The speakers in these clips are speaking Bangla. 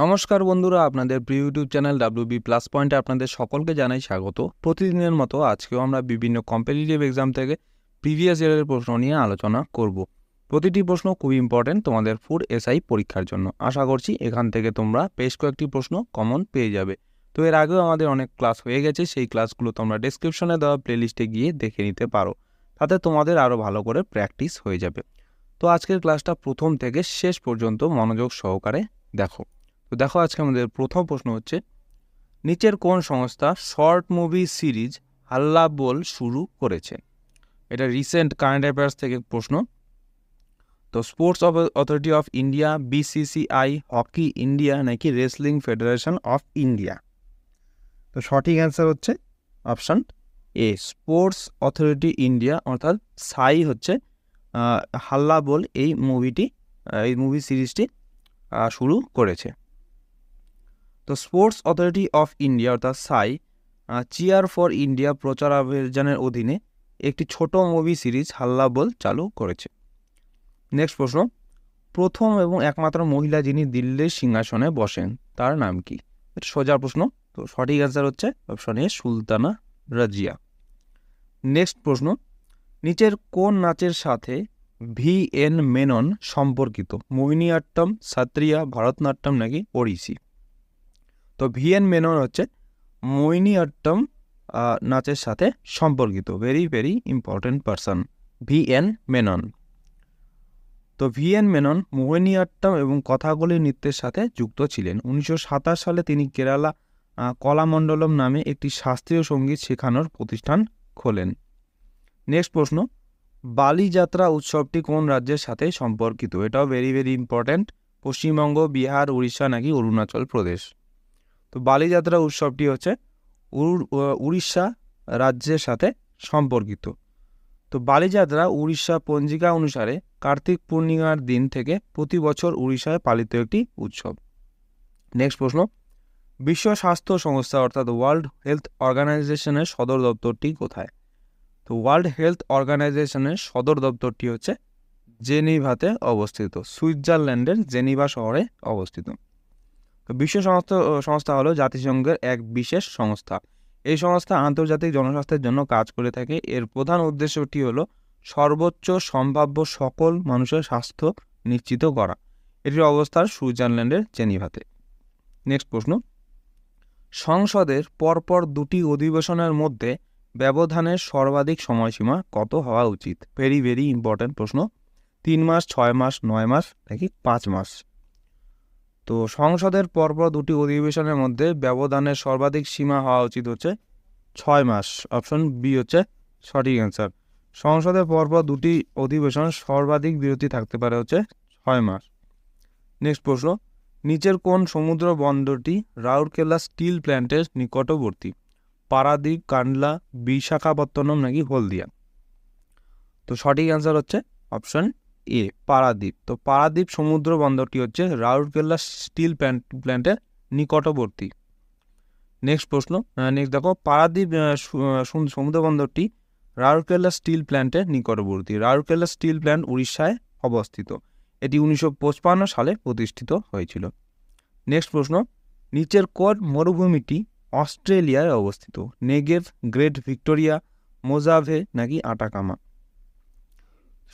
নমস্কার বন্ধুরা, আপনাদের প্রিয় ইউটিউব চ্যানেল WB প্লাস পয়েন্টে আপনাদের সকলকে জানাই স্বাগত। প্রতিদিনের মতো আজকেও আমরা বিভিন্ন কম্পিটিটিভ এক্সাম থেকে প্রিভিয়াস ইয়ারের প্রশ্ন নিয়ে আলোচনা করব। প্রতিটি প্রশ্ন খুব ইম্পর্টেন্ট তোমাদের ফুড এসআই পরীক্ষার জন্য। আশা করছি এখান থেকে তোমরা বেশ কয়েকটি প্রশ্ন কমন পেয়ে যাবে। তো এর আগেও আমাদের অনেক ক্লাস হয়ে গেছে, সেই ক্লাসগুলো তোমরা ডেসক্রিপশনে দেওয়া প্লেলিস্টে গিয়ে দেখে নিতে পারো, তাতে তোমাদের আরও ভালো করে প্র্যাকটিস হয়ে যাবে। তো আজকের ক্লাসটা প্রথম থেকে শেষ পর্যন্ত মনোযোগ সহকারে দেখো। তো দেখো, আজকে আমাদের প্রথম প্রশ্ন হচ্ছে, নিচের কোন সংস্থা শর্ট মুভি সিরিজ হাল্লা বল শুরু করেছে? এটা রিসেন্ট কারেন্ট অ্যাফেয়ার্স থেকে প্রশ্ন। তো sports authority of India, BCCI, hockey India নাকি রেসলিং ফেডারেশন অফ ইন্ডিয়া? তো সঠিক অ্যান্সার হচ্ছে option A, sports authority India, অর্থাৎ সাই হচ্ছে হাল্লা বল এই মুভি সিরিজটি শুরু করেছে। তো স্পোর্টস অথরিটি অফ ইন্ডিয়া অর্থাৎ সাই চিয়ার ফর ইন্ডিয়া প্রচারাভিযানের অধীনে একটি ছোট মুভি সিরিজ হাল্লা বল চালু করেছে। নেক্সট প্রশ্ন, প্রথম এবং একমাত্র মহিলা যিনি দিল্লির সিংহাসনে বসেন তার নাম কি? এটা সোজা প্রশ্ন। তো সঠিক অ্যান্সার হচ্ছে option A, Sultana Razia. Next প্রশ্ন, নিচের কোন নাচের সাথে VN মেনন সম্পর্কিত? মোহিনীআট্টম, সত্রিয়া, ভারতনাট্যম নাকি ওড়িশি? তো VN মেনন হচ্ছে মোহিনীআট্টম নাচের সাথে সম্পর্কিত। Very very important person VN Menon. তো VN মেনন মোহিনীআট্টম এবং কথাকলি নৃত্যের সাথে যুক্ত ছিলেন। 1927 সালে তিনি কেরালা কলামণ্ডলম নামে একটি শাস্ত্রীয় সঙ্গীত শেখানোর প্রতিষ্ঠান খোলেন। নেক্সট প্রশ্ন, বালিযাত্রা উৎসবটি কোন রাজ্যের সাথে সম্পর্কিত? এটাও very very important. Paschimbanga, Bihar, Orissa নাকি অরুণাচল প্রদেশ? তো বালিযাত্রা উৎসবটি হচ্ছে উড়িষ্যা রাজ্যের সাথে সম্পর্কিত। তো বালিযাত্রা উড়িষ্যা পঞ্জিকা অনুসারে কার্তিক পূর্ণিমার দিন থেকে প্রতি বছর উড়িষ্যায় পালিত একটি উৎসব। নেক্সট প্রশ্ন, বিশ্ব স্বাস্থ্য সংস্থা অর্থাৎ ওয়ার্ল্ড হেলথ অর্গানাইজেশনের সদর দপ্তরটি কোথায়? তো ওয়ার্ল্ড হেলথ অর্গানাইজেশনের সদর দপ্তরটি হচ্ছে জেনিভাতে অবস্থিত, সুইজারল্যান্ডের জেনিভা শহরে অবস্থিত। বিশ্ব সংস্থা হলো জাতিসংঘের এক বিশেষ সংস্থা। এই সংস্থা আন্তর্জাতিক জনস্বাস্থ্যের জন্য কাজ করে থাকে। এর প্রধান উদ্দেশ্যটি হলো সর্বোচ্চ সম্ভাব্য সকল মানুষের স্বাস্থ্য নিশ্চিত করা। এটির অবস্থান সুইজারল্যান্ডের জেনিভাতে। নেক্সট প্রশ্ন, সংসদের পরপর দুটি অধিবেশনের মধ্যে ব্যবধানের সর্বাধিক সময়সীমা কত হওয়া উচিত? ভেরি ভেরি ইম্পর্ট্যান্ট প্রশ্ন। 3 মাস, 6 মাস, 9 মাস নাকি 5 মাস? তো সংসদের পরপর দুটি অধিবেশনের মধ্যে ব্যবধানের সর্বাধিক সীমা হওয়া উচিত হচ্ছে 6 মাস। অপশন বি হচ্ছে সঠিক অ্যান্সার। সংসদের পরপর দুটি অধিবেশন সর্বাধিক বিরতি থাকতে পারে হচ্ছে 6 মাস। নেক্সট প্রশ্ন, নিচের কোন সমুদ্র বন্দরটি রাউরকেলা স্টিল প্ল্যান্টের নিকটবর্তী? পারাদ্বীপ, কান্ডলা, বিশাখাপত্তনম নাকি হলদিয়া? তো সঠিক অ্যান্সার হচ্ছে অপশন এ, পারাদ্বীপ। তো পারাদ্বীপ সমুদ্র বন্দরটি হচ্ছে রাউরকেলা স্টিল প্ল্যান্টের নিকটবর্তী। নেক্সট প্রশ্ন, নেক্সট দেখো, পারাদ্বীপ সমুদ্র বন্দরটি রাউরকেলা স্টিল প্ল্যান্টের নিকটবর্তী। রাউরকেলা স্টিল প্ল্যান্ট উড়িষ্যায় অবস্থিত। এটি 1955 সালে প্রতিষ্ঠিত হয়েছিল। নেক্সট প্রশ্ন, নিচের কোন মরুভূমিটি অস্ট্রেলিয়ায় অবস্থিত? নেগেভ, গ্রেট ভিক্টোরিয়া, মোজাভে নাকি আটাকামা?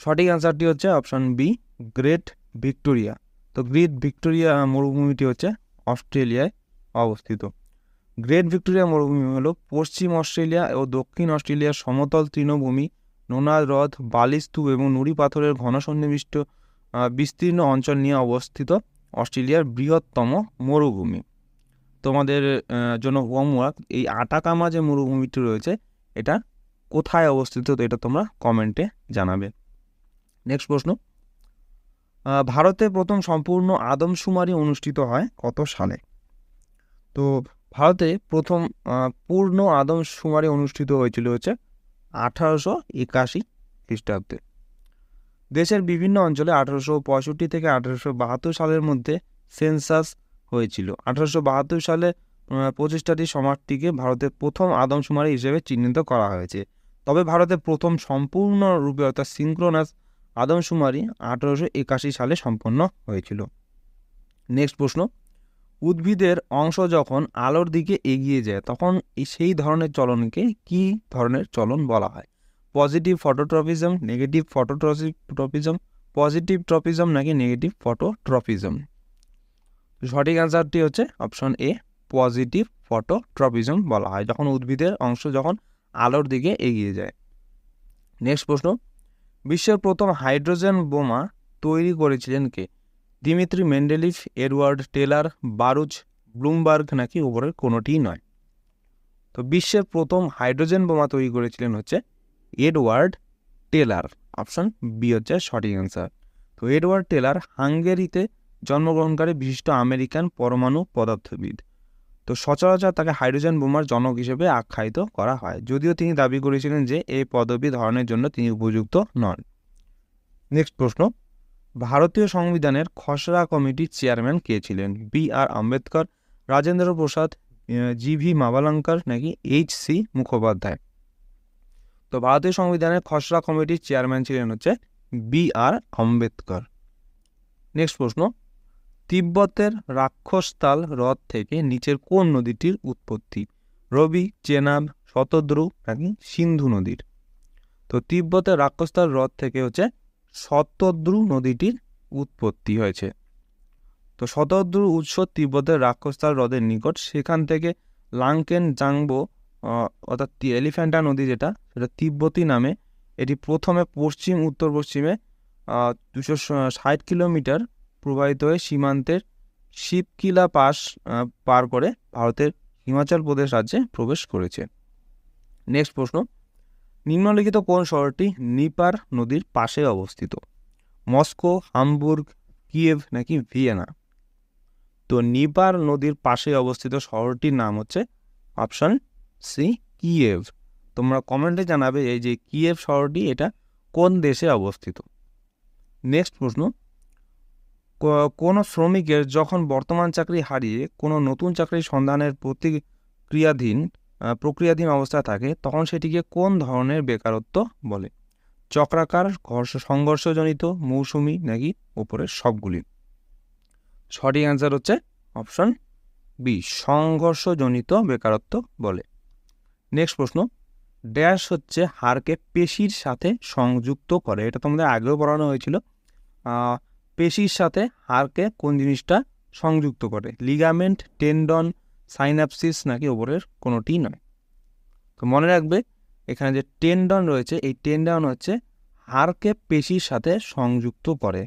সঠিক অ্যান্সারটি হচ্ছে অপশন বি, গ্রেট ভিক্টোরিয়া। তো গ্রেট ভিক্টোরিয়া মরুভূমিটি হচ্ছে অস্ট্রেলিয়ায় অবস্থিত। গ্রেট ভিক্টোরিয়া মরুভূমি হলো পশ্চিম অস্ট্রেলিয়া ও দক্ষিণ অস্ট্রেলিয়ার সমতল তৃণভূমি, নোনা হ্রদ, বালি স্তূপ এবং নুড়ি পাথরের ঘন সন্নিবিষ্ট বিস্তীর্ণ অঞ্চল নিয়ে অবস্থিত অস্ট্রেলিয়ার বৃহত্তম মরুভূমি। তোমাদের জন্য হোমওয়ার্ক, এই আটাকামা যে মরুভূমিটি রয়েছে এটা কোথায় অবস্থিত, তো এটা তোমরা কমেন্টে জানাবে। নেক্সট প্রশ্ন, ভারতে প্রথম সম্পূর্ণ আদমশুমারি অনুষ্ঠিত হয় কত সালে? তো ভারতে প্রথম পূর্ণ আদমশুমারি অনুষ্ঠিত হয়েছিল হচ্ছে 1881 খ্রিস্টাব্দে। দেশের বিভিন্ন অঞ্চলে 1865 থেকে 1872 সালের মধ্যে সেন্সাস হয়েছিল। 1872 সালে প্রচেষ্টাটি সমাপ্তিকে ভারতের প্রথম আদমশুমারি হিসেবে চিহ্নিত করা হয়েছে। তবে ভারতে প্রথম সম্পূর্ণরূপে অর্থাৎ সিনক্রোনাস আদমশুমারি 1881 সালে সম্পন্ন হয়েছিল। নেক্সট প্রশ্ন, উদ্ভিদের অংশ যখন আলোর দিকে এগিয়ে যায় তখন সেই ধরনের চলনকে কি ধরনের চলন বলা হয়? Positive phototropism, negative phototropism, positive tropism নাকি নেগেটিভ ফটোট্রপিজম? সঠিক অ্যান্সারটি হচ্ছে অপশন এ, পজিটিভ ফটোট্রপিজম বলা হয় যখন উদ্ভিদের অংশ যখন আলোর দিকে এগিয়ে যায়। নেক্সট প্রশ্ন, বিশ্বের প্রথম হাইড্রোজেন বোমা তৈরি করেছিলেন কে? Dmitri Mendeleev, Edward Teller, Baruch Blumberg নাকি উপরের কোনোটিই নয়? তো বিশ্বের প্রথম হাইড্রোজেন বোমা তৈরি করেছিলেন হচ্ছে এডওয়ার্ড টেলার। অপশন বি হচ্ছে সঠিক অ্যান্সার। তো এডওয়ার্ড টেলার হাঙ্গেরিতে জন্মগ্রহণকারী বিশিষ্ট আমেরিকান পরমাণু পদার্থবিদ। তো সচরাচর তাকে হাইড্রোজেন বোমার জনক হিসেবে আখ্যায়িত করা হয়, যদিও তিনি দাবি করেছিলেন যে এই পদবি ধারণের জন্য তিনি উপযুক্ত নন। নেক্সট প্রশ্ন, ভারতীয় সংবিধানের খসড়া কমিটির চেয়ারম্যান কে ছিলেন? বি আর আম্বেদকর, রাজেন্দ্র প্রসাদ, জি.ভি. মাভালাঙ্কার নাকি এইচ.সি. মুখোপাধ্যায়? তো ভারতীয় সংবিধানের খসড়া কমিটির চেয়ারম্যান ছিলেন হচ্ছে বি আর আম্বেদকর। নেক্সট প্রশ্ন, তিব্বতের রাক্ষসতাল হ্রদ থেকে নিচের কোন নদীটির উৎপত্তি? রবি, চেনাব, শতদ্রু নাকি সিন্ধু নদীর? তো তিব্বতের রাক্ষসতাল হ্রদ থেকে হচ্ছে শতদ্রু নদীটির উৎপত্তি হয়েছে। তো শতদ্রুর উৎস তিব্বতের রাক্ষসতাল হ্রদের নিকট, সেখান থেকে লাংকেন জাংবো অর্থাৎ এলিফ্যান্টা নদী যেটা, সেটা তিব্বতী নামে, এটি প্রথমে পশ্চিম উত্তর পশ্চিমে 260 কিলোমিটার প্রবাহিত হয়ে সীমান্তের শিবকিলা পাস পার করে ভারতের হিমাচল প্রদেশ রাজ্যে প্রবেশ করেছে। নেক্সট প্রশ্ন, নিম্নলিখিত কোন শহরটি নিপার নদীর পাশে অবস্থিত? মস্কো, হামবুর্গ, কিয়েভ নাকি ভিয়েনা? তো নিপার নদীর পাশে অবস্থিত শহরটির নাম হচ্ছে অপশন সি, কিয়েভ। তোমরা কমেন্টে জানাবে এই যে কিয়েভ শহরটি এটা কোন দেশে অবস্থিত। নেক্সট প্রশ্ন, কোনো শ্রমিকের যখন বর্তমান চাকরি হারিয়ে কোনো নতুন চাকরির সন্ধানের প্রক্রিয়াধীন অবস্থায় থাকে তখন সেটিকে কোন ধরনের বেকারত্ব বলে? চক্রাকার, সংঘর্ষজনিত, মৌসুমি নাকি উপরের সবগুলি? সঠিক অ্যান্সার হচ্ছে অপশন বি, সংঘর্ষজনিত বেকারত্ব বলে। নেক্সট প্রশ্ন, ড্যাশ হচ্ছে হাড়কে পেশির সাথে সংযুক্ত করে, এটা তোমাদের আগেও পড়ানো হয়েছিল। পেশির সাথে হাড়কে কোন জিনিসটা সংযুক্ত করে? লিগামেন্ট, টেন্ডন, সাইনাপসিস নাকি উপরের কোনোটি নয়? তো মনে রাখবে এখানে যে টেন্ডন রয়েছে, এই টেন্ডন হচ্ছে হাড়কে পেশির সাথে সংযুক্ত করে।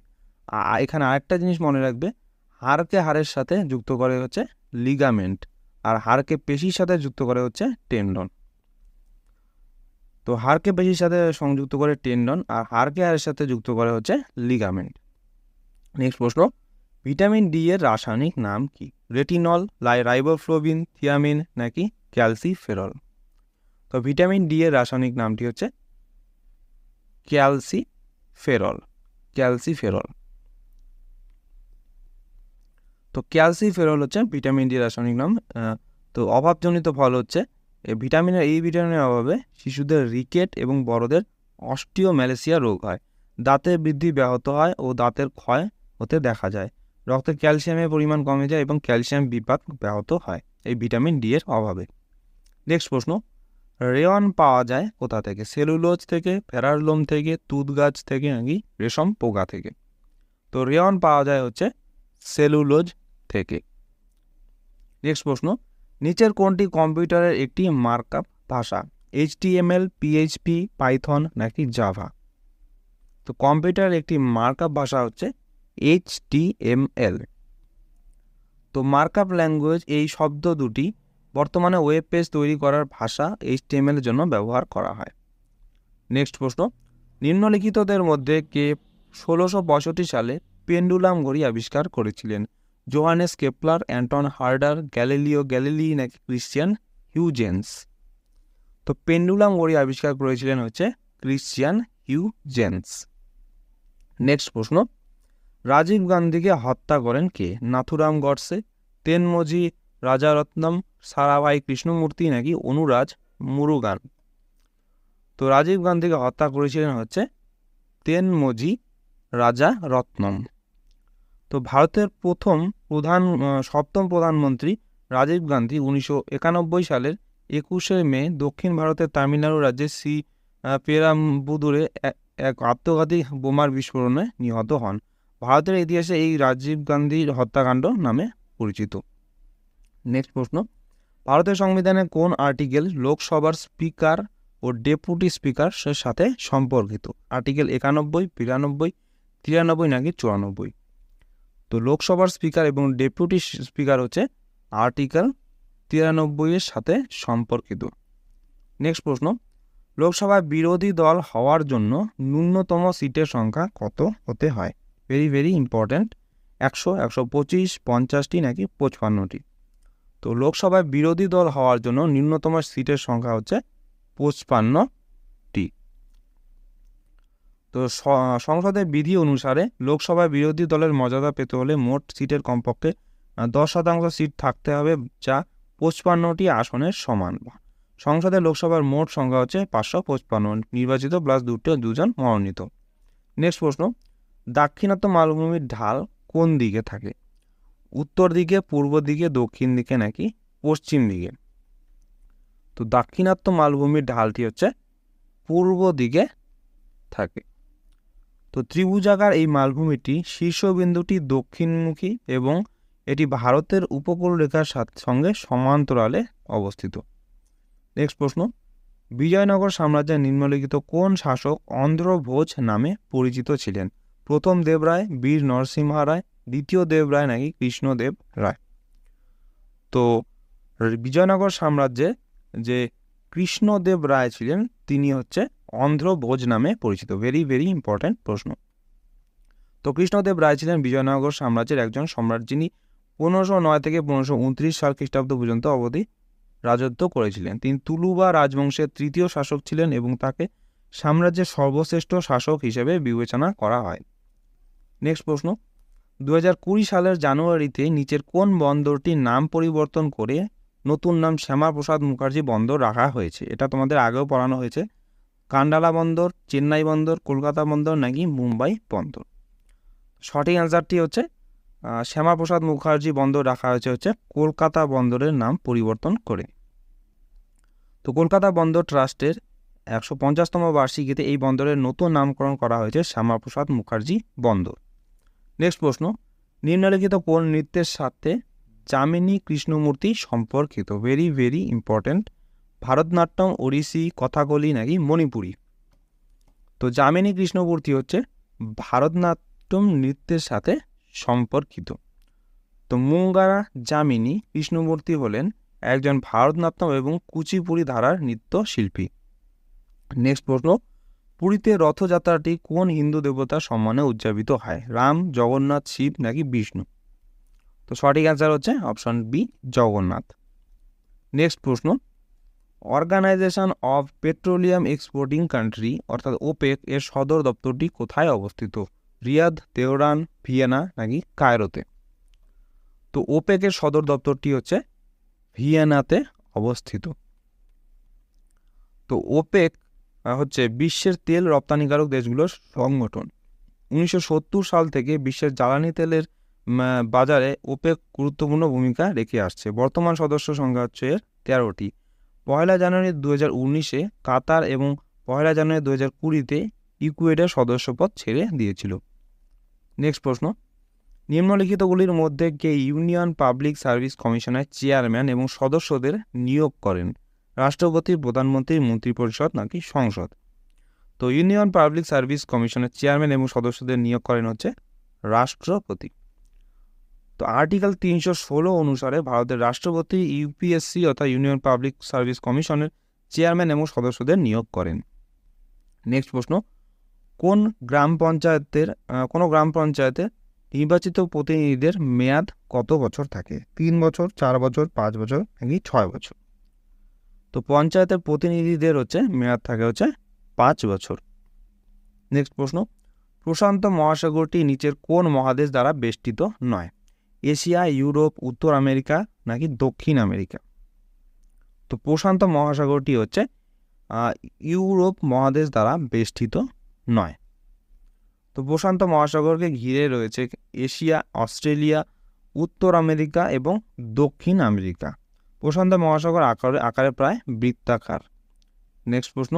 এখানে আরেকটা জিনিস মনে রাখবে, হাড়কে হাড়ের সাথে যুক্ত করে হচ্ছে লিগামেন্ট, আর হাড়কে পেশির সাথে যুক্ত করে হচ্ছে টেন্ডন। তো হাড়কে পেশির সাথে সংযুক্ত করে টেন্ডন, আর হাড়কে হাড়ের সাথে যুক্ত করে হচ্ছে লিগামেন্ট। নেক্সট প্রশ্ন, ভিটামিন ডি এর রাসায়নিক নাম কি? রেটিনল, রাইবোফ্লোবিন, থিয়ামিন নাকি ক্যালসিফেরল? তো ভিটামিন ডি এর রাসায়নিক নামটি হচ্ছে ক্যালসিফেরল। তো ক্যালসিফেরল হচ্ছে ভিটামিন ডি এর রাসায়নিক নাম। তো অভাবজনিত ফল হচ্ছে এই ভিটামিনের অভাবে শিশুদের রিকেট এবং বড়দের অস্টিওম্যালেসিয়া রোগ হয়, দাঁতের বৃদ্ধি ব্যাহত হয় ও দাঁতের ক্ষয় হতে দেখা যায়, রক্তে ক্যালসিয়ামের পরিমাণ কমে যায় এবং ক্যালসিয়াম বিপাক ব্যাহত হয় এই ভিটামিন ডি এর অভাবে। নেক্সট প্রশ্ন, রেয়ন পাওয়া যায় কোথা থেকে? সেলুলোজ থেকে, ভেড়ার লোম থেকে, তুঁত গাছ থেকে নাকি রেশম পোকা থেকে? তো রেয়ন পাওয়া যায় হচ্ছে সেলুলোজ থেকে। নেক্সট প্রশ্ন, নিচের কোনটি কম্পিউটারের একটি মার্কআপ ভাষা? HTML, PHP, পাইথন নাকি জাভা? তো কম্পিউটারের একটি মার্কআপ ভাষা হচ্ছে HTML। তো মার্কআপ ল্যাঙ্গুয়েজ এই শব্দ দুটি বর্তমানে ওয়েব পেজ তৈরি করার ভাষা HTML এর জন্য ব্যবহার করা হয়। নেক্সট প্রশ্ন, নিম্নলিখিতদের মধ্যে কে 1665 সালে পেন্ডুলাম ঘড়ি আবিষ্কার করেছিলেন? Johannes Kepler, Anton Harder, Galileo Galilei নাকি ক্রিশ্চিয়ান হিউজেন্স? তো পেন্ডুলাম ঘড়ি আবিষ্কার করেছিলেন হচ্ছে ক্রিশ্চিয়ান হিউজেন্স। নেক্সট প্রশ্ন, রাজীব গান্ধীকে হত্যা করেন কে? নাথুরাম গডসে, তেনমজি রাজারত্নম, সারাভাই কৃষ্ণমূর্তি নাকি অনুরাজ মুরুগান? তো রাজীব গান্ধীকে হত্যা করেছিলেন হচ্ছে তেনমজি রাজারত্নম। তো ভারতের সপ্তম প্রধানমন্ত্রী রাজীব গান্ধী 1991 সালের 21শে মে দক্ষিণ ভারতের তামিলনাড়ু রাজ্যের পেরাম্বুদুরে এক আত্মঘাতী বোমার বিস্ফোরণে নিহত হন। ভারতের ইতিহাসে এই রাজীব গান্ধীর হত্যাকাণ্ড নামে পরিচিত। নেক্সট প্রশ্ন, ভারতের সংবিধানে কোন আর্টিকেল লোকসভার স্পিকার ও ডেপুটি স্পিকারের সাথে সম্পর্কিত? আর্টিকেল 91, 92, 93 নাকি 94? তো লোকসভার স্পিকার এবং ডেপুটি স্পিকার হচ্ছে আর্টিকেল 93 এর সাথে সম্পর্কিত। নেক্সট প্রশ্ন, লোকসভায় বিরোধী দল হওয়ার জন্য ন্যূনতম সিটের সংখ্যা কত হতে হয়? Very very important. 100, 125, 50টি নাকি 55টি? তো লোকসভায় বিরোধী দল হওয়ার জন্য ন্যূনতম সিটের সংখ্যা হচ্ছে 55টি। তো সংসদের বিধি অনুসারে লোকসভায় বিরোধী দলের মর্যাদা পেতে হলে মোট সিটের কমপক্ষে 10% সিট থাকতে হবে, যা 55টি আসনের সমান। সংসদে লোকসভার মোট সংখ্যা হচ্ছে 555 নির্বাচিত প্লাস দুজন মনোনীত। নেক্সট প্রশ্ন, দাক্ষিণাত্য মালভূমির ঢাল কোন দিকে থাকে? উত্তর দিকে, পূর্ব দিকে, দক্ষিণ দিকে নাকি পশ্চিম দিকে? তো দাক্ষিণাত্য মালভূমির ঢালটি হচ্ছে পূর্ব দিকে থাকে। তো ত্রিভুজাকার এই মালভূমিটি শীর্ষবিন্দুটি দক্ষিণমুখী এবং এটি ভারতের উপকূল রেখার সঙ্গে সমান্তরালে অবস্থিত। নেক্সট প্রশ্ন, বিজয়নগর সাম্রাজ্যের নিম্নলিখিত কোন শাসক অন্ধ্রভোজ নামে পরিচিত ছিলেন? প্রথম দেব রায়, বীর নরসিংহ রায়, দ্বিতীয় দেব রায় নাকি কৃষ্ণদেব রায়? তো বিজয়নগর সাম্রাজ্যে যে কৃষ্ণদেব রায় ছিলেন তিনি হচ্ছে অন্ধ্রভোজ নামে পরিচিত। ভেরি ভেরি ইম্পর্ট্যান্ট প্রশ্ন। তো কৃষ্ণদেব রায় ছিলেন বিজয়নগর সাম্রাজ্যের একজন সম্রাট, যিনি 1509 থেকে 1529 সাল খ্রিস্টাব্দ পর্যন্ত অবধি রাজত্ব করেছিলেন। তিনি তুলুবা রাজবংশের তৃতীয় শাসক ছিলেন এবং তাকে সাম্রাজ্যের সর্বশ্রেষ্ঠ শাসক হিসেবে বিবেচনা করা হয়। নেক্সট প্রশ্ন, 2020 সালের জানুয়ারিতে নিচের কোন বন্দরটির নাম পরিবর্তন করে নতুন নাম শ্যামাপ্রসাদ মুখার্জি বন্দর রাখা হয়েছে? এটা তোমাদের আগেও পড়ানো হয়েছে। কান্ডালা বন্দর, চেন্নাই বন্দর, কলকাতা বন্দর নাকি মুম্বাই বন্দর? সঠিক অ্যান্সারটি হচ্ছে শ্যামাপ্রসাদ মুখার্জি বন্দর রাখা হয়েছে হচ্ছে কলকাতা বন্দরের নাম পরিবর্তন করে। তো কলকাতা বন্দর ট্রাস্টের 150তম বার্ষিকীতে এই বন্দরের নতুন নামকরণ করা হয়েছে শ্যামাপ্রসাদ মুখার্জি বন্দর। নেক্সট প্রশ্ন, নিম্নলিখিত কোন নৃত্যের সাথে যামিনী কৃষ্ণমূর্তি সম্পর্কিত? Very very important. Bharatanatyam, Odissi, Kathakali নাকি মণিপুরী? তো যামিনী কৃষ্ণমূর্তি হচ্ছে ভারতনাট্যম নৃত্যের সাথে সম্পর্কিত। তো মুঙ্গারা যামিনী কৃষ্ণমূর্তি হলেন একজন ভারতনাট্যম এবং কুচিপুড়ি ধারার নৃত্যশিল্পী। নেক্সট প্রশ্ন, পুরীতে রথযাত্রাটি কোন হিন্দু দেবতার সম্মানে উদযাপিত হয়? রাম, জগন্নাথ, শিব নাকি বিষ্ণু? তো সঠিক অ্যান্সার হচ্ছে অপশন বি, জগন্নাথ। নেক্সট প্রশ্ন, organisation of petroleum exporting country অর্থাৎ ওপেক এর সদর দপ্তরটি কোথায় অবস্থিত? রিয়াদ, তেহরান, ভিয়েনা নাকি কায়রোতে? তো ওপেকের সদর দপ্তরটি হচ্ছে ভিয়েনাতে অবস্থিত। তো ওপেক হচ্ছে বিশ্বের তেল রপ্তানিকারক দেশগুলোর সংগঠন। 1970 সাল থেকে বিশ্বের জ্বালানি তেলের বাজারে ওপেক গুরুত্বপূর্ণ ভূমিকা রেখে আসছে। বর্তমান সদস্য সংখ্যা হচ্ছে 13টি। 1 জানুয়ারি 2019-এ কাতার এবং 1 জানুয়ারি 2020-তে ইকুয়েডর সদস্যপদ ছেড়ে দিয়েছিল। নেক্সট প্রশ্ন, নিম্নলিখিতগুলির মধ্যে কে ইউনিয়ন পাবলিক সার্ভিস কমিশনের চেয়ারম্যান এবং সদস্যদের নিয়োগ করেন? রাষ্ট্রপতি, প্রধানমন্ত্রী, মন্ত্রিপরিষদ নাকি সংসদ? তো ইউনিয়ন পাবলিক সার্ভিস কমিশনের চেয়ারম্যান এবং সদস্যদের নিয়োগ করেন হচ্ছে রাষ্ট্রপতি। তো আর্টিকেল 316 অনুসারে ভারতের রাষ্ট্রপতি ইউপিএসসি অর্থাৎ ইউনিয়ন পাবলিক সার্ভিস কমিশনের চেয়ারম্যান এবং সদস্যদের নিয়োগ করেন। নেক্সট প্রশ্ন, কোন গ্রাম পঞ্চায়েতে নির্বাচিত প্রতিনিধিদের মেয়াদ কত বছর থাকে? 3 বছর, 4 বছর, 5 বছর নাকি 6 বছর? তো পঞ্চায়েতের প্রতিনিধিদের হচ্ছে মেয়াদ থাকে হচ্ছে 5 বছর। নেক্সট প্রশ্ন, প্রশান্ত মহাসাগরটি নিচের কোন মহাদেশ দ্বারা বেষ্টিত নয়? এশিয়া, ইউরোপ, উত্তর আমেরিকা নাকি দক্ষিণ আমেরিকা? তো প্রশান্ত মহাসাগরটি হচ্ছে ইউরোপ মহাদেশ দ্বারা বেষ্টিত নয়। তো তো প্রশান্ত মহাসাগরকে ঘিরে রয়েছে এশিয়া, অস্ট্রেলিয়া, উত্তর আমেরিকা এবং দক্ষিণ আমেরিকা। প্রশান্ত মহাসাগর আকারে প্রায় বৃত্তাকার। নেক্সট প্রশ্ন,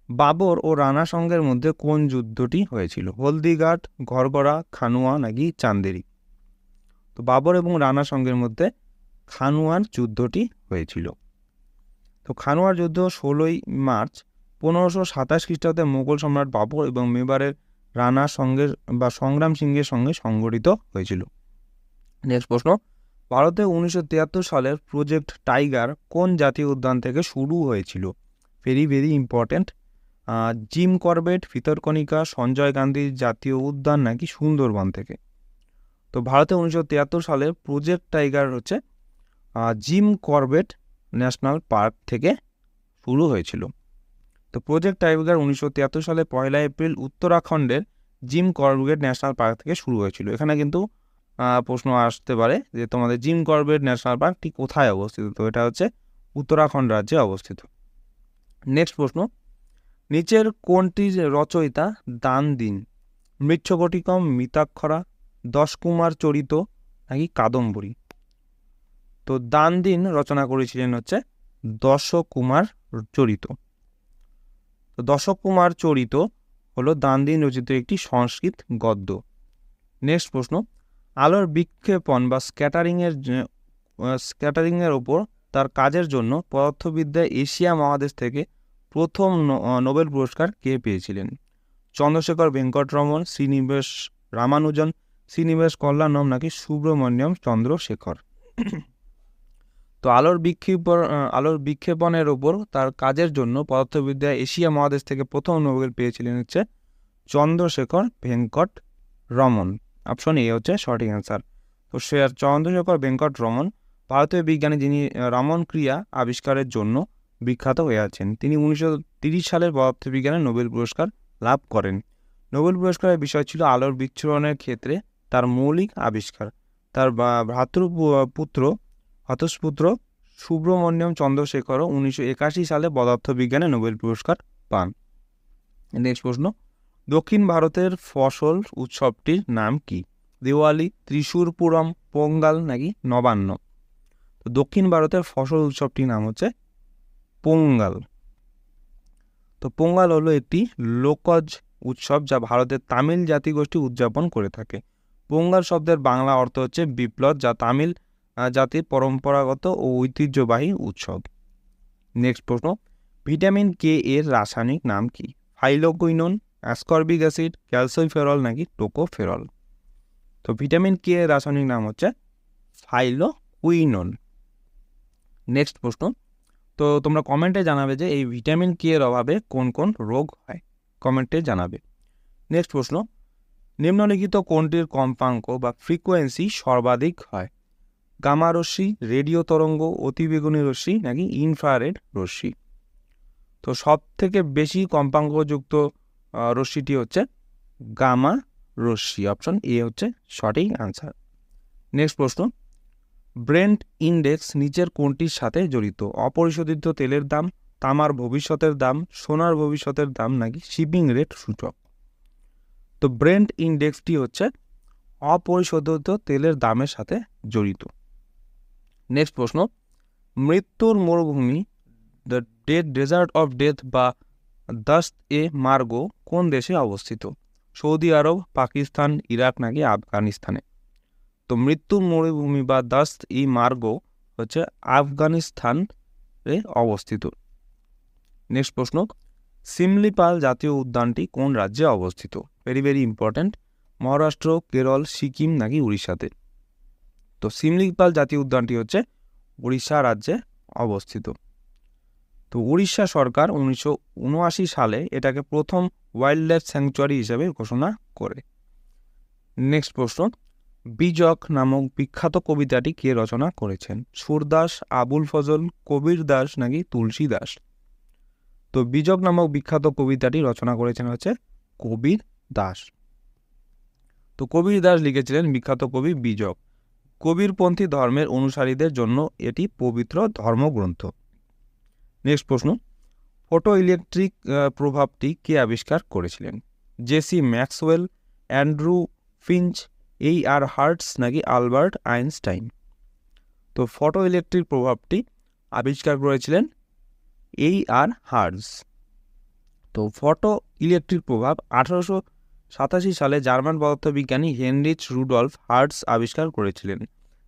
বাবর ও রানা সঙ্গের মধ্যে কোন যুদ্ধটি হয়েছিল? হলদিঘাট, ঘরগড়া, খানুয়া নাকি চান্দেরি? তো বাবর এবং রানা সঙ্গের মধ্যে খানুয়ার যুদ্ধটি হয়েছিল। তো খানুয়ার যুদ্ধ 16ই মার্চ 1527 খ্রিস্টাব্দে মোগল সম্রাট বাবর এবং মেবারের রানা সঙ্গের বা সংগ্রাম সিংহের সঙ্গে সংগঠিত হয়েছিল। নেক্সট প্রশ্ন, ভারতে 1973 সালের প্রজেক্ট টাইগার কোন জাতীয় উদ্যান থেকে শুরু হয়েছিল? Very very important. Jim Corbett, Bhitarkanika, Sanjay Gandhi জাতীয় উদ্যান নাকি সুন্দরবন থেকে? তো ভারতে 1973 সালে প্রজেক্ট টাইগার হচ্ছে জিম করবেট ন্যাশনাল পার্ক থেকে শুরু হয়েছিল। তো প্রজেক্ট টাইগার 1973 সালে 1 এপ্রিল উত্তরাখণ্ডের জিম করবেট ন্যাশনাল পার্ক থেকে শুরু হয়েছিল। এখানে কিন্তু প্রশ্ন আসতে পারে যে তোমাদের জিম করবেট ন্যাশনাল পার্কটি কোথায় অবস্থিত? তো এটা হচ্ছে উত্তরাখণ্ড রাজ্যে অবস্থিত। নেক্সট প্রশ্ন, নিচের কোনটির রচয়িতা দান দিন? মৃচ্ছকটিকম, মিতাক্ষরা, দশকুমার চরিত নাকি কাদম্বরী? তো দান দিন রচনা করেছিলেন হচ্ছে দশকুমার চরিত। তো দশকুমার চরিত হলো দান দিন রচিত একটি সংস্কৃত গদ্য। নেক্সট প্রশ্ন, আলোর বিক্ষেপণ বা স্ক্যাটারিংয়ের ওপর তার কাজের জন্য পদার্থবিদ্যায় এশিয়া মহাদেশ থেকে প্রথম নোবেল পুরস্কার কে পেয়েছিলেন? চন্দ্রশেখর ভেঙ্কটরমন, শ্রীনিবাস রামানুজন, শ্রীনিবাস কল্যাণম নাকি সুব্রমণ্যম চন্দ্রশেখর? তো আলোর বিক্ষেপণের ওপর তার কাজের জন্য পদার্থবিদ্যায় এশিয়া মহাদেশ থেকে প্রথম নোবেল পেয়েছিলেন হচ্ছে চন্দ্রশেখর ভেঙ্কট রমন। অপশন এ হচ্ছে সঠিক অ্যান্সার। তো চন্দ্রশেখর ভেঙ্কট রমন ভারতীয় বিজ্ঞানী যিনি রামন ক্রিয়া আবিষ্কারের জন্য বিখ্যাত হয়ে আছেন। তিনি 1930 সালের পদার্থবিজ্ঞানে নোবেল পুরস্কার লাভ করেন। নোবেল পুরস্কারের বিষয় ছিল আলোর বিচ্ছুরণের ক্ষেত্রে তার মৌলিক আবিষ্কার। তার ভ্রাতুষ্পুত্র সুব্রমণ্যম চন্দ্রশেখরও 1981 সালে পদার্থবিজ্ঞানে নোবেল পুরস্কার পান। নেক্সট প্রশ্ন, দক্ষিণ ভারতের ফসল উৎসবটির নাম কি? দিওয়ালি, ত্রিশূরপুরম, পোঙ্গাল নাকি নবান্ন? তো দক্ষিণ ভারতের ফসল উৎসবটির নাম হচ্ছে পোঙ্গাল। তো পোঙ্গাল হলো একটি লোকজ উৎসব যা ভারতের তামিল জাতিগোষ্ঠী উদযাপন করে থাকে। পোঙ্গাল শব্দের বাংলা অর্থ হচ্ছে বিপ্লব, যা তামিল জাতির পরম্পরাগত ও ঐতিহ্যবাহী উৎসব। নেক্সট প্রশ্ন, ভিটামিন কে এর রাসায়নিক নাম কি? ফাইলোকুইনোন, অ্যাসকর্বিক অ্যাসিড, ক্যালসিফেরল নাকি টোকোফেরল? তো ভিটামিন কে এর রাসায়নিক নাম হচ্ছে ফাইলোকুইনোন। নেক্সট প্রশ্ন, তো তোমরা কমেন্টে জানাবে যে এই ভিটামিন কে এর অভাবে কোন কোন রোগ হয়, কমেন্টে জানাবে। নেক্সট প্রশ্ন, নিম্নলিখিত কোনটির কম্পাঙ্ক বা ফ্রিকোয়েন্সি সর্বাধিক হয়? গামা রশ্মি, রেডিও তরঙ্গ, অতিবেগুনি রশ্মি নাকি ইনফ্রারেড রশ্মি? তো সব থেকে বেশি কম্পাঙ্কযুক্ত রশ্মিটি হচ্ছে গামা রশ্মি। অপশন এ হচ্ছে সঠিক আনসার। নেক্সট প্রশ্ন, ব্রেন্ট ইন্ডেক্স নিচের কোনটির সাথে জড়িত? অপরিশোধিত তেলের দাম, তামার ভবিষ্যতের দাম, সোনার ভবিষ্যতের দাম নাকি শিপিং রেট সূচক? তো ব্রেন্ট ইন্ডেক্সটি হচ্ছে অপরিশোধিত তেলের দামের সাথে জড়িত। নেক্সট প্রশ্ন, মৃত্যুর মরুভূমি দ্য ডেজার্ট অফ ডেথ বা দাস্ত এ মার্গো কোন দেশে অবস্থিত? সৌদি আরব, পাকিস্তান, ইরাক নাকি আফগানিস্তানে? তো মৃত্যুর মরুভূমি বা দাস্ত ই মার্গো হচ্ছে আফগানিস্তানে অবস্থিত। নেক্সট প্রশ্ন, সিমলিপাল জাতীয় উদ্যানটি কোন রাজ্যে অবস্থিত? Very very important. Maharashtra, Kerala, Sikkim নাকি উড়িষ্যাতে? তো সিমলিপাল জাতীয় উদ্যানটি হচ্ছে উড়িষ্যা রাজ্যে অবস্থিত। তো উড়িষ্যা সরকার 1979 সালে এটাকে প্রথম ওয়াইল্ড লাইফ স্যাংচুয়ারি হিসেবে ঘোষণা করে। নেক্সট প্রশ্ন, বীজক নামক বিখ্যাত কবিতাটি কে রচনা করেছেন? সুরদাস, আবুল ফজল, কবির দাস নাকি তুলসী দাস? তো বীজক নামক বিখ্যাত কবিতাটি রচনা করেছেন হচ্ছে কবির দাস। তো কবির দাস লিখেছিলেন বিখ্যাত কবি বীজক। কবিরপন্থী ধর্মের অনুসারীদের জন্য এটি পবিত্র ধর্মগ্রন্থ। নেক্সট প্রশ্ন, ফটো ইলেকট্রিক প্রভাবটি কে আবিষ্কার করেছিলেন? জেসি ম্যাক্সওয়েল, অ্যান্ড্রু ফিঞ্চ, আর হার্টস নাকি আলবার্ট আইনস্টাইন? তো ফটো ইলেকট্রিক প্রভাবটি আবিষ্কার করেছিলেন আর হার্টস। তো ফটো ইলেকট্রিক প্রভাব 1887 সালে জার্মান পদার্থবিজ্ঞানী হেনরিচ রুডলফ হার্টস আবিষ্কার করেছিলেন।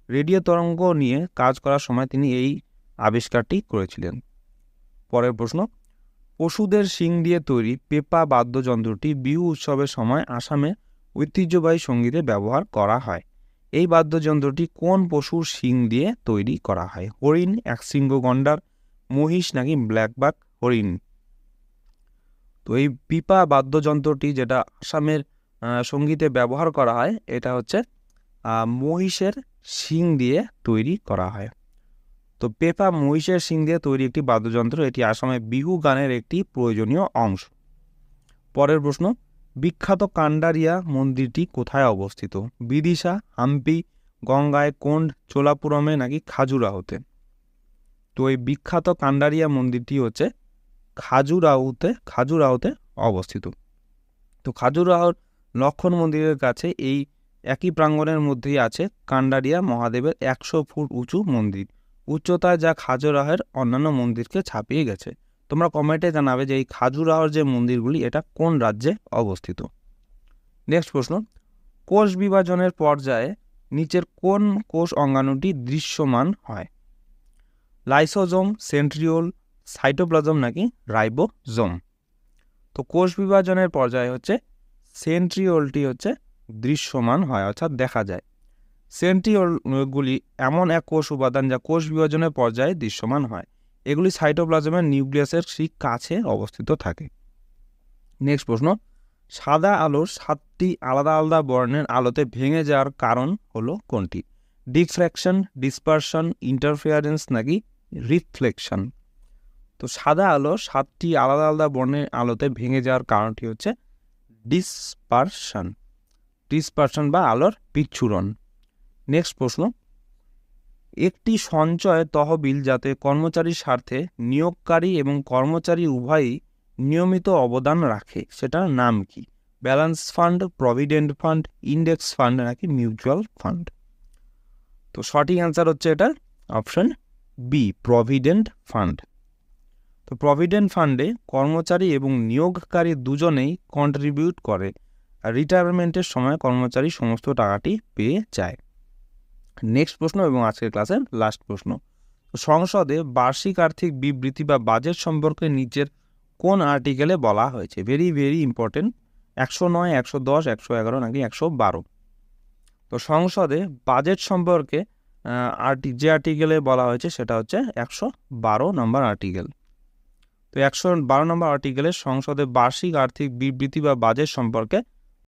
রেডিও তরঙ্গ নিয়ে কাজ করার সময় তিনি এই আবিষ্কারটি করেছিলেন। পরের প্রশ্ন, পশুদের শিং দিয়ে তৈরি পেপা বাদ্যযন্ত্রটি বিহু উৎসবের সময় আসামে ঐতিহ্যবাহী সঙ্গীতে ব্যবহার করা হয়। এই বাদ্যযন্ত্রটি কোন পশুর শিং দিয়ে তৈরি করা হয়? হরিণ, একশৃঙ্গ গন্ডার, মহিষ নাকি ব্ল্যাকবাক হরিণ? তো এই পিপা বাদ্যযন্ত্রটি যেটা আসামের সঙ্গীতে ব্যবহার করা হয় এটা হচ্ছে মহিষের শিং দিয়ে তৈরি করা হয়। তো পেপা মহিষের শিং দিয়ে তৈরি একটি বাদ্যযন্ত্র, এটি আসামে বিহু গানের একটি প্রয়োজনীয় অংশ। পরের প্রশ্ন, বিখ্যাত কান্ডারিয়া মন্দিরটি কোথায় অবস্থিত? বিদিশা, হাম্পি, গঙ্গায় কোন্ড, চোলাপুরমে নাকি খাজুরাহোতে? তো এই বিখ্যাত কান্ডারিয়া মন্দিরটি হচ্ছে খাজুরাহোতে অবস্থিত। তো খাজুরাহোর লক্ষণ মন্দিরের কাছে এই একই প্রাঙ্গণের মধ্যেই আছে কান্ডারিয়া মহাদেবের 100 ফুট উঁচু মন্দির, উচ্চতায় যা খাজুরাহোর অন্যান্য মন্দিরকে ছাপিয়ে গেছে। তোমরা কমেন্টে জানাবে যে এই খাজুরাহোর যে মন্দিরগুলি এটা কোন রাজ্যে অবস্থিত। নেক্সট প্রশ্ন, কোষ বিভাজনের পর্যায়ে নিচের কোন কোষ অঙ্গাণুটি দৃশ্যমান হয়? লাইসোজোম, সেন্ট্রিওল, সাইটোপ্লাজম নাকি রাইবোজোম? তো কোষ বিভাজনের পর্যায়ে হচ্ছে সেন্ট্রিওলটি হচ্ছে দৃশ্যমান হয়, অর্থাৎ দেখা যায়। সেন্ট্রিওলগুলি এমন এক কোষ উপাদান যা কোষ বিভাজনের পর্যায়ে দৃশ্যমান হয়। এগুলি সাইটোপ্লাজমের নিউক্লিয়াসের ঠিক কাছে অবস্থিত থাকে। নেক্সট প্রশ্ন, সাদা আলোর 7টি আলাদা আলাদা বর্ণের আলোতে ভেঙে যাওয়ার কারণ হলো কোনটি? ডিফ্র্যাকশন, ডিসপারশন, ইন্টারফিয়ারেন্স নাকি রিফ্লেকশন? তো সাদা আলো 7টি আলাদা আলাদা বর্ণের আলোতে ভেঙে যাওয়ার কারণটি হচ্ছে ডিসপারশন বা আলোর বিচ্ছুরণ। নেক্সট প্রশ্ন, একটি সঞ্চয় তহবিল যাতে কর্মচারীর স্বার্থে নিয়োগকারী এবং কর্মচারী উভয়ই নিয়মিত অবদান রাখে সেটার নাম কি? Balance fund, provident fund, index fund নাকি মিউচুয়াল ফান্ড? তো সঠিক অ্যান্সার হচ্ছে এটা অপশন বি, প্রভিডেন্ট ফান্ড। তো প্রভিডেন্ট ফান্ডে কর্মচারী এবং নিয়োগকারী দুজনেই কন্ট্রিবিউট করে, আর রিটায়ারমেন্টের সময় কর্মচারী সমস্ত টাকাটি পেয়ে যায়। নেক্সট প্রশ্ন এবং আজকের ক্লাসের লাস্ট প্রশ্ন, সংসদে বার্ষিক আর্থিক বিবৃতি বা বাজেট সম্পর্কে নিচের কোন আর্টিকেলে বলা হয়েছে? Very very important. 109, 110, 111 নাকি 112? তো সংসদে বাজেট সম্পর্কে যে আর্টিকেলে বলা হয়েছে সেটা হচ্ছে 112 নম্বর আর্টিকেল। তো 112 নম্বর আর্টিকেলে সংসদে বার্ষিক আর্থিক বিবৃতি বা বাজেট সম্পর্কে